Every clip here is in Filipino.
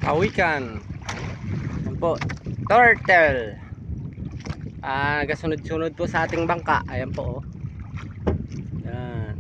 Kawikan. Yan po, turtle. Nagasunod-sunod po sa ating bangka. Ayan po, oh. Yan.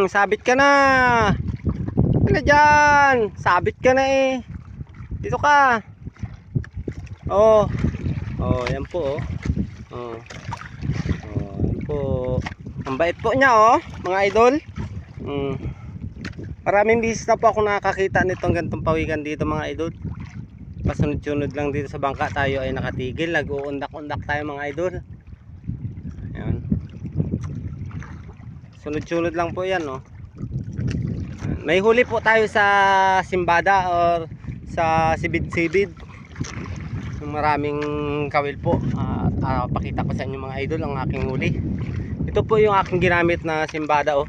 Sabit ka na. Ano dyan? Sabit ka na eh. Dito ka. Oh. Oh, yan po, oh. Oh. Oh, yan po. Ang bait po niya, oh, mga idol. Maraming beses na po ako nakakita nitong gantong pawikan dito, mga idol. Pasunod-sunod lang dito sa bangka, tayo ay nakatigil, nag-uundak-undak tayo, mga idol. Ayan. Sunod-sunod lang po yan, oh. May huli po tayo sa simbada or sa sibid-sibid. Maraming kawil po. Pakita ko sa inyo, mga idol, ang aking huli. Ito po yung aking ginamit na simbada, oh.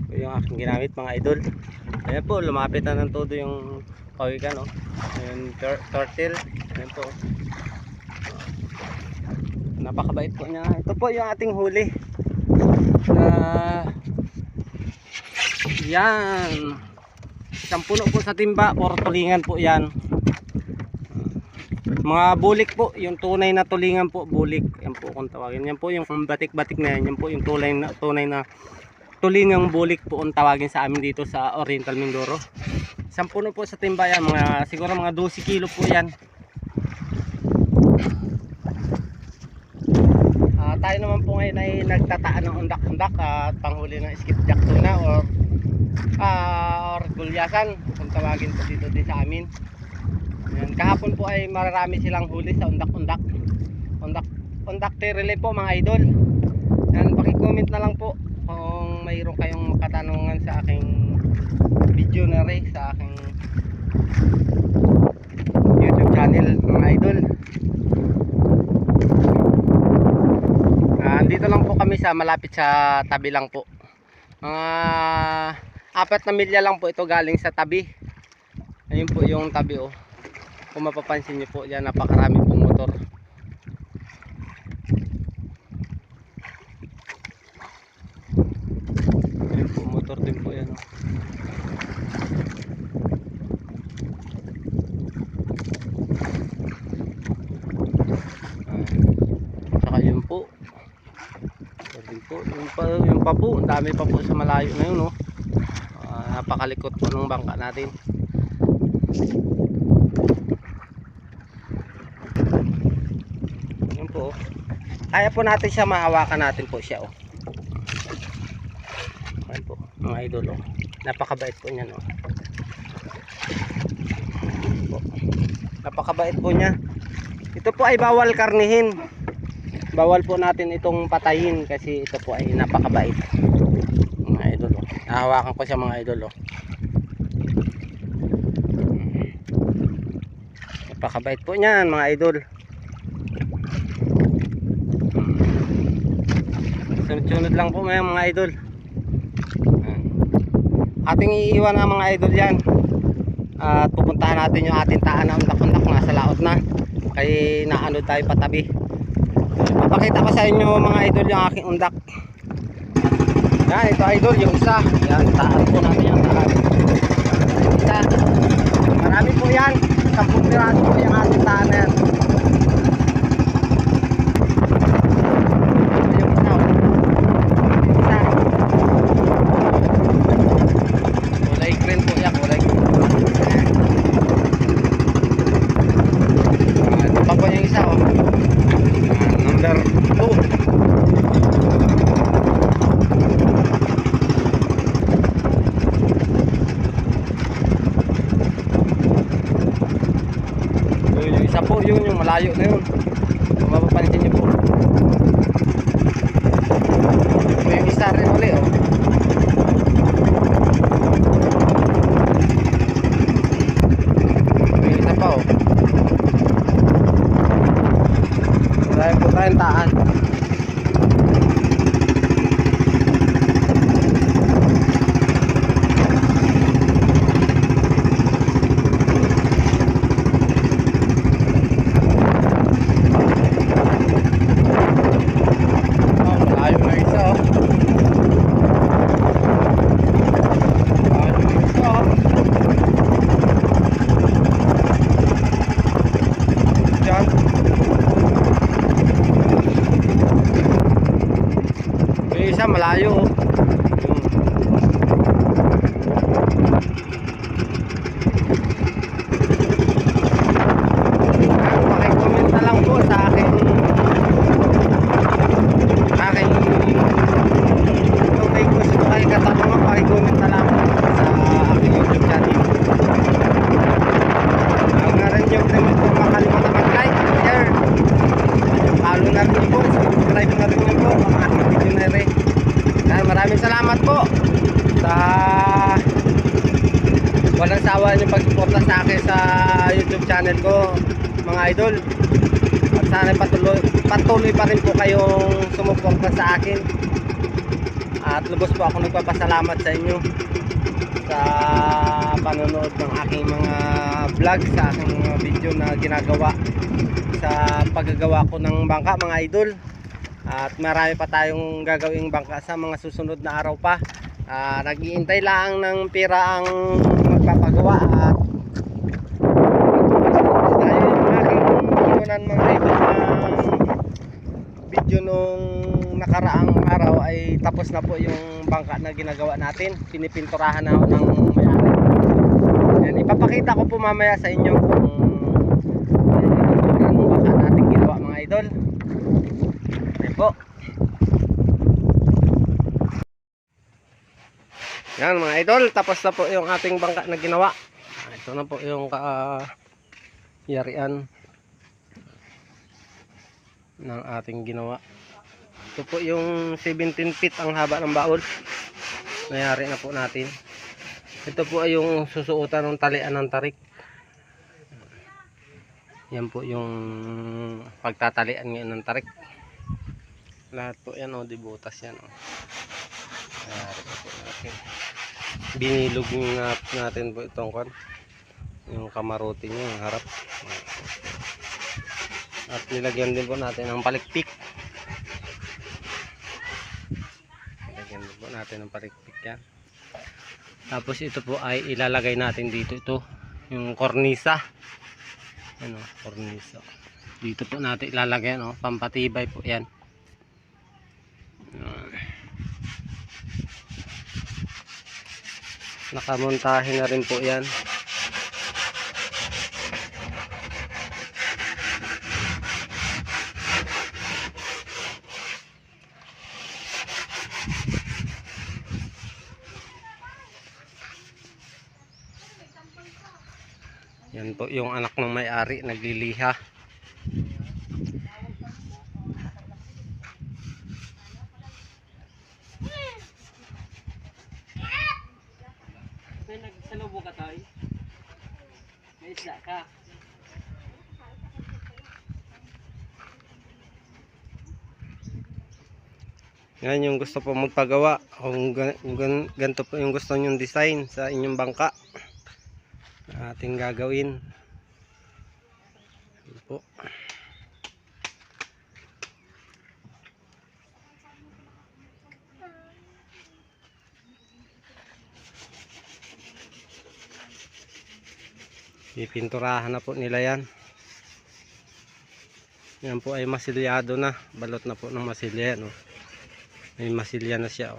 Ito yung aking ginamit, mga idol. Ayan po, lumapit na ng todo yung pawikan, oh. Ayan, turtle. Ayan po. Napakabait po niya. Ito po yung ating huli. Yan. Isang puno po sa timba, puro tulingan po yan. Mga bulik po, yung tunay na tulingan po, bulik. Yan po kung tawagin. Yan po yung batik-batik na yan. Yan po yung tunay na tulingang bulik po kung tawagin sa amin dito sa Oriental Mindoro. Isang puno po sa timba yan, siguro mga 12 kilo po yan. Tayo naman po ngayon ay nagtataan ng undak-undak at panghuli ng skipjack tuna or gulyasan kung tawagin po dito din sa amin. Ayan, kahapon po ay mararami silang huli sa undak-undak. Undak tirili po, mga idol. Ayan, paki-comment na lang po kung mayroon kayong katanungan sa aking video na rin sa aking YouTube channel, mga idol. Andito lang po kami sa malapit sa tabi lang po. Mga 4 na milya lang po ito galing sa tabi. Ayun po yung tabi, oh. Kung mapapansin nyo po, yan napakarami pong motor. Ayun po, motor din po yan, oh. Saka yun po. Yung pa po, ang dami pa po sa malayo na yun, oh. Napakalikot po ng bangka natin. Yun po, oh. Kaya po natin siya, mahawakan natin po siya, oh. Ayan po, mga idol, oh. Napakabait po niya, no. Napakabait po niya. Ito po ay bawal karnihin. Bawal po natin itong patayin kasi ito po ay napakabait, mga idol, oh. Nahawakan ko siya, mga idol, oh. Napakabait po niyan, mga idol. Sunod-sunod lang po mga idol. Ating iiwan na, mga idol, yan. At pupuntahan natin yung ating taan na undak-undak, nasa laot na. Kaya naano tayo patabi. Papakita ko sa inyo, mga idol, yung aking undak. Yan, ito, idol, yung isa. Yan, taan po natin yung taan. Isa. Marami po yan. 10 piraso po yung ating taan na yan. Ito yung isa, oh. Isa. Kulay green po yan, kulay green. Ito pa po yung isa, oh. Number 2. Isa po yun, yung malayo na yun. Kung mapapansin nyo po. Ito yung isa rin ulit, oh. Ito yung isa pa, oh. Marami po tayong taan. siya, malayo. Pakicomment na lang po sa aking kung may gusto kayo katanungan, pakicomment na lang po sa aking YouTube channel. Huwag na rin yung makalimutan mag-like, share, follow na rin po, subscribe na rin po ang aking video na rin. Maraming salamat po sa walang sawa niyong pagsuporta sa akin sa YouTube channel ko, mga idol. At sana patuloy pa rin po kayong sumuporta sa akin. At lubos po ako nagpapasalamat sa inyo sa panonood ng aking mga vlog, sa aking mga video na ginagawa sa paggagawa ko ng bangka, mga idol. At marami pa tayong gagawing bangka sa mga susunod na araw pa. Nag-iintay lang ng pira ang magpapagawa. At tayo yung aking inunan, mga idol, ng video nung nakaraang araw ay tapos na po yung bangka na ginagawa natin. Pinipinturahan na ng may-ari. Yan, ipapakita ko po mamaya sa inyo kung anong bangka natin ginawa, mga idol. Yan po. Yan, mga idol, tapos na po yung ating bangka na ginawa. Ito na po yung yarian ng ating ginawa. Ito po yung 17 feet ang haba ng baul. Nayari na po natin. Ito po ay yung susuotan ng talian ng tarik. Yan po yung pagtatalian ngayon ng tarik. Lahat po yan, di butas yan. Nayari na po natin. Binilog natin po itong yung kamarote niya, yung harap. At nilagyan din po natin ng palikpik. Nilagyan din po natin ng palikpik yan. Tapos ito po ay ilalagay natin dito, ito yung kornisa. Ano, kornisa. Dito po natin ilalagay, pampatibay po yan. Nakamontahe na rin po yan. Yan po yung anak ng may-ari nagliliha. May nagsalubo ka tayo? May isla ka? Yan yung gusto po magpagawa. Kung ganito po yung gusto nyong design sa inyong bangka, ating gagawin. Yan po. Pipinturahan na po nila yan. Yan po ay masilyado na. Balot na po ng masilya. May masilya na siya.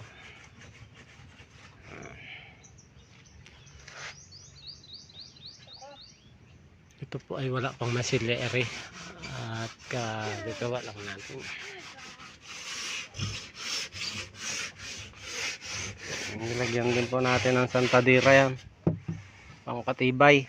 Ito po ay wala pang masilya ere. At gagawa lang natin. Nilagyan din po natin ng santadira yan. Pangkatibay.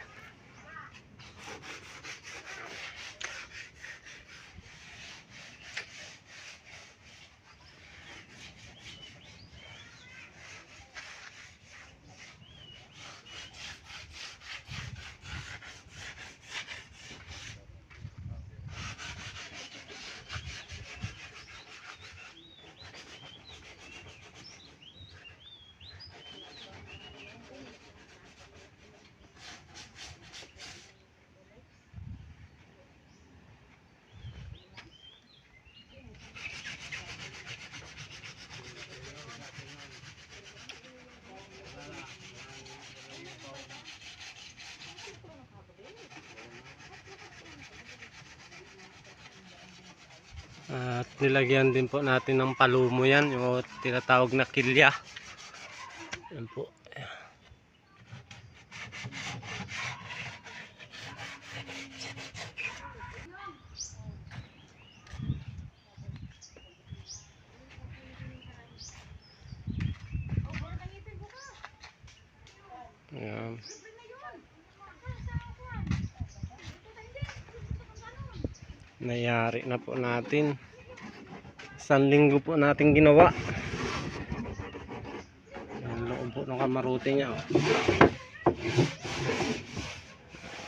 At nilagyan din po natin ng palumo yan, yung tinatawag na kilya. Yan po. Ayan. Nayari na po natin. 1 linggo po natin ginawa. Ang loob po ng kamarote niya.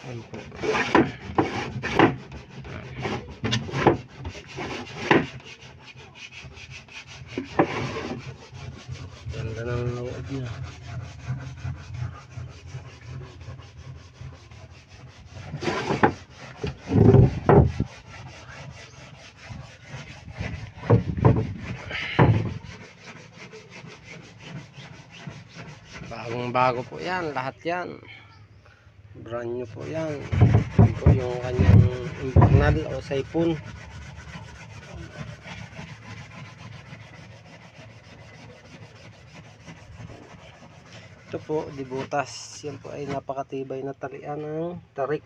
Ayan po. Ganda ng loob niya. Bagong bago po yan, lahat yan. Brand new po yan. Yan po yung kanyang imbornal o saipon. Ito po, dibutas. Yan po ay napakatibay na talian ng tarik.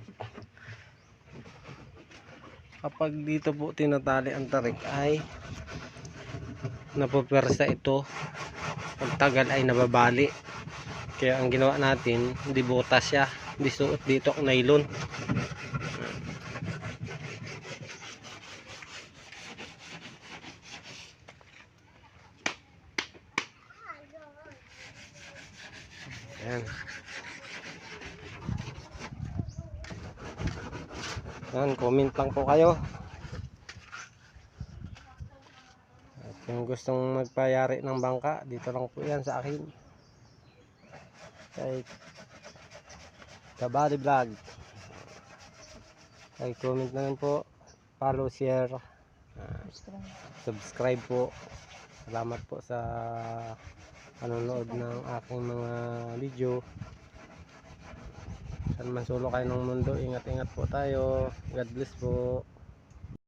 Kapag dito po tinatali ang tarik ay napupersa ito. Pagtagal ay nababali. Kaya ang ginawa natin, dibutas siya. Disuot dito ang nylon. Ayan. Ayan, comment lang po kayo. At kung gustong magpayari ng bangka, dito lang po yan sa akin. Kay Kabady Vlog. Ay comment na lang po, follow, share, subscribe po. Salamat po sa panonood ng aking mga video. Saan man sulok kayo ng mundo, ingat-ingat po tayo. God bless po.